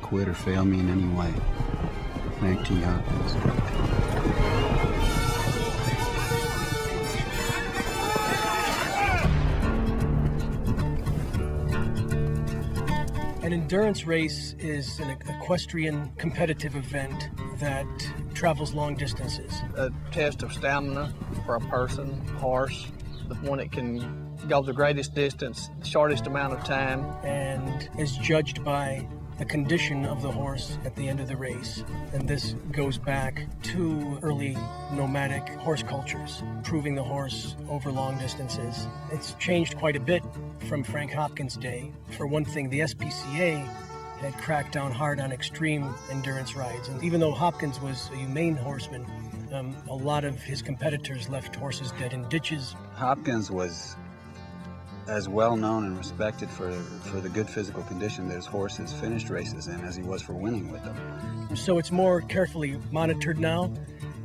quit or fail me in any way. Thank T. Hopkins. An endurance race is an equestrian competitive event that travels long distances. A test of stamina for a person, horse, the one that can go the greatest distance, the shortest amount of time. And is judged by the condition of the horse at the end of the race. And this goes back to early nomadic horse cultures, proving the horse over long distances. It's changed quite a bit from Frank Hopkins' day. For one thing, the SPCA had cracked down hard on extreme endurance rides. And even though Hopkins was a humane horseman, a lot of his competitors left horses dead in ditches. Hopkins was as well known and respected for the good physical condition that his horses finished races in as he was for winning with them. So it's more carefully monitored now,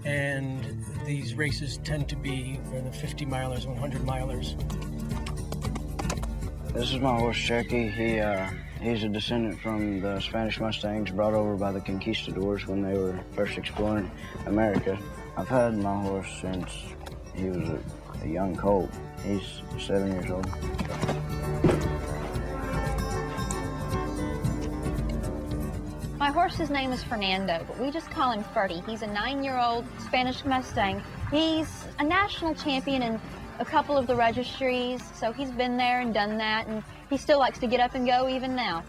and these races tend to be the 50 milers, 100 milers. This is my horse Chucky. He's a descendant from the Spanish Mustangs brought over by the conquistadors when they were first exploring America. I've had my horse since he was a young colt. He's 7 years old. My horse's name is Fernando, but we just call him Ferdy. He's a 9-year-old Spanish Mustang. He's a national champion in a couple of the registries, so he's been there and done that, and he still likes to get up and go even now.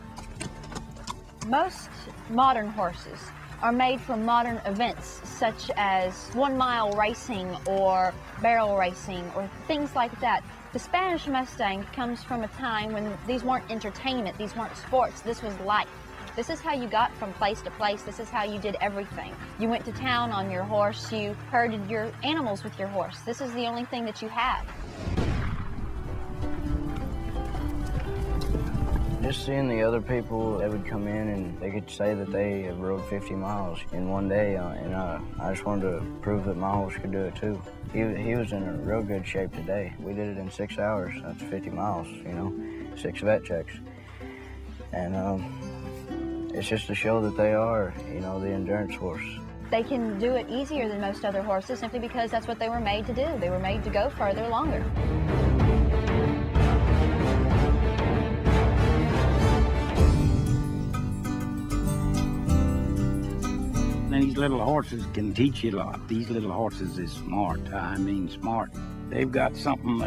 Most modern horses are made for modern events, such as 1 mile racing or barrel racing or things like that. The Spanish Mustang comes from a time when these weren't entertainment, these weren't sports, this was life. This is how you got from place to place, this is how you did everything. You went to town on your horse, you herded your animals with your horse. This is the only thing that you had. Just seeing the other people, they would come in and they could say that they have rode 50 miles in one day, and I just wanted to prove that my horse could do it too. He was in a real good shape today. We did it in 6 hours. That's 50 miles, 6 vet checks. And it's just to show that they are, the endurance horse. They can do it easier than most other horses simply because that's what they were made to do. They were made to go further, longer. These little horses can teach you a lot. These little horses is smart. I mean smart. They've got something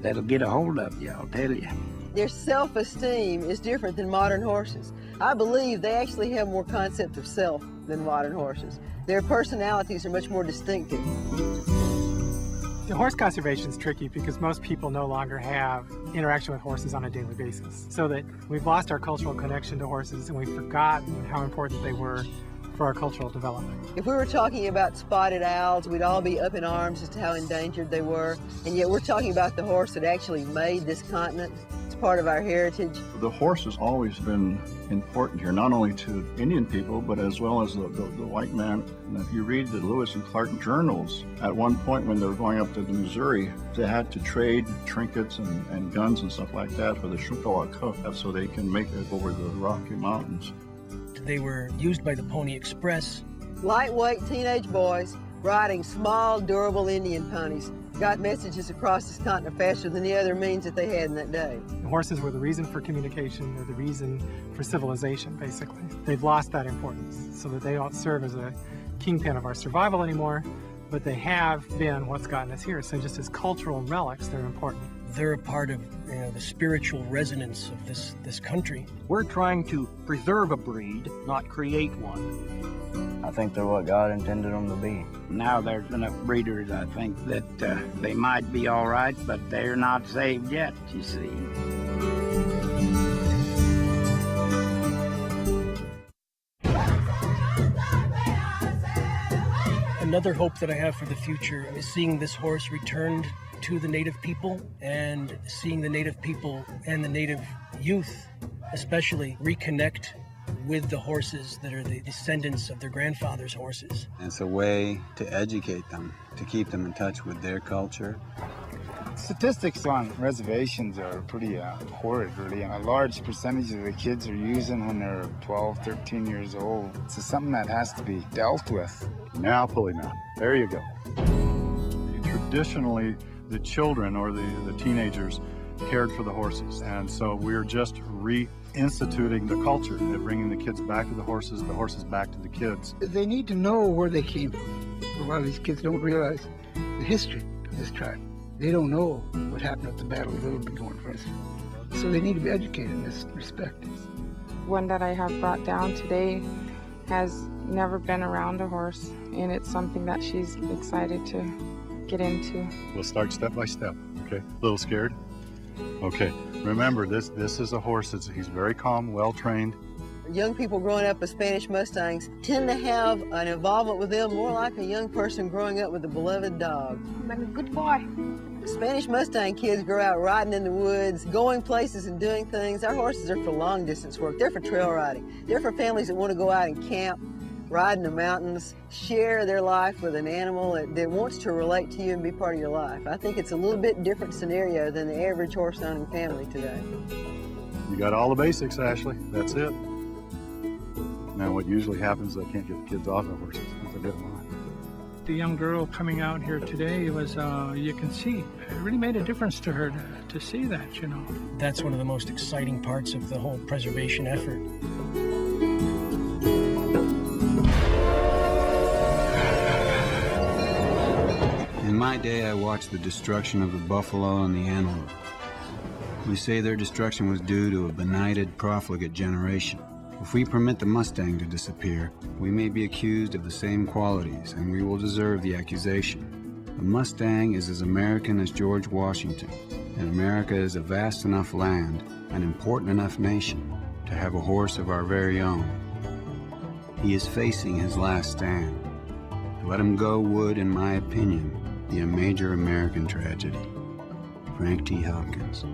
that'll get a hold of you, I'll tell you. Their self-esteem is different than modern horses. I believe they actually have more concept of self than modern horses. Their personalities are much more distinctive. The horse conservation is tricky because most people no longer have interaction with horses on a daily basis. So that we've lost our cultural connection to horses and we've forgotten how important they were for our cultural development. If we were talking about spotted owls, we'd all be up in arms as to how endangered they were. And yet we're talking about the horse that actually made this continent. It's part of our heritage. The horse has always been important here, not only to Indian people, but as well as the white man. And if you read the Lewis and Clark journals, at one point when they were going up to the Missouri, they had to trade trinkets and guns and stuff like that for the Chippewa cook so they can make it over the Rocky Mountains. They were used by the Pony Express. Lightweight teenage boys riding small, durable Indian ponies got messages across this continent faster than the other means that they had in that day. The horses were the reason for communication, they're the reason for civilization, basically. They've lost that importance so that they don't serve as a kingpin of our survival anymore, but they have been what's gotten us here. So just as cultural relics, they're important. They're a part of the spiritual resonance of this country. We're trying to preserve a breed, not create one. I think they're what God intended them to be. Now there's enough breeders, I think, that they might be all right, but they're not saved yet, you see. Another hope that I have for the future is seeing this horse returned to the native people and seeing the native people and the native youth especially reconnect with the horses that are the descendants of their grandfathers' horses. It's a way to educate them, to keep them in touch with their culture Statistics on reservations are pretty horrid, really, and a large percentage of the kids are using when they're 12, 13 years old. It's something that has to be dealt with. Now, pulley mount. There you go. Traditionally, the children or the teenagers cared for the horses, and so we're just reinstituting the culture and bringing the kids back to the horses back to the kids. They need to know where they came from. A lot of these kids don't realize the history of this tribe. They don't know what happened at the Battle of Little Bighorn, for instance. So they need to be educated in this respect. One that I have brought down today has never been around a horse, and it's something that she's excited to get into. We'll start step by step, okay? A little scared? Okay, remember this is a horse he's very calm, well trained. Young people growing up with Spanish Mustangs tend to have an involvement with them more like a young person growing up with a beloved dog. Like a good boy. Spanish Mustang kids grow out riding in the woods, going places and doing things. Our horses are for long distance work. They're for trail riding. They're for families that want to go out and camp, ride in the mountains, share their life with an animal that wants to relate to you and be part of your life. I think it's a little bit different scenario than the average horse-owning family today. You got all the basics, Ashley. That's it. Now, what usually happens is I can't get the kids off the horses once I get them on. The young girl coming out here today was, you can see, it really made a difference to her to see that, you know. That's one of the most exciting parts of the whole preservation effort. In my day, I watched the destruction of the buffalo and the antelope. We say their destruction was due to a benighted, profligate generation. If we permit the Mustang to disappear, we may be accused of the same qualities, and we will deserve the accusation. The Mustang is as American as George Washington, and America is a vast enough land, an important enough nation, to have a horse of our very own. He is facing his last stand. To let him go would, in my opinion, be a major American tragedy. Frank T. Hopkins.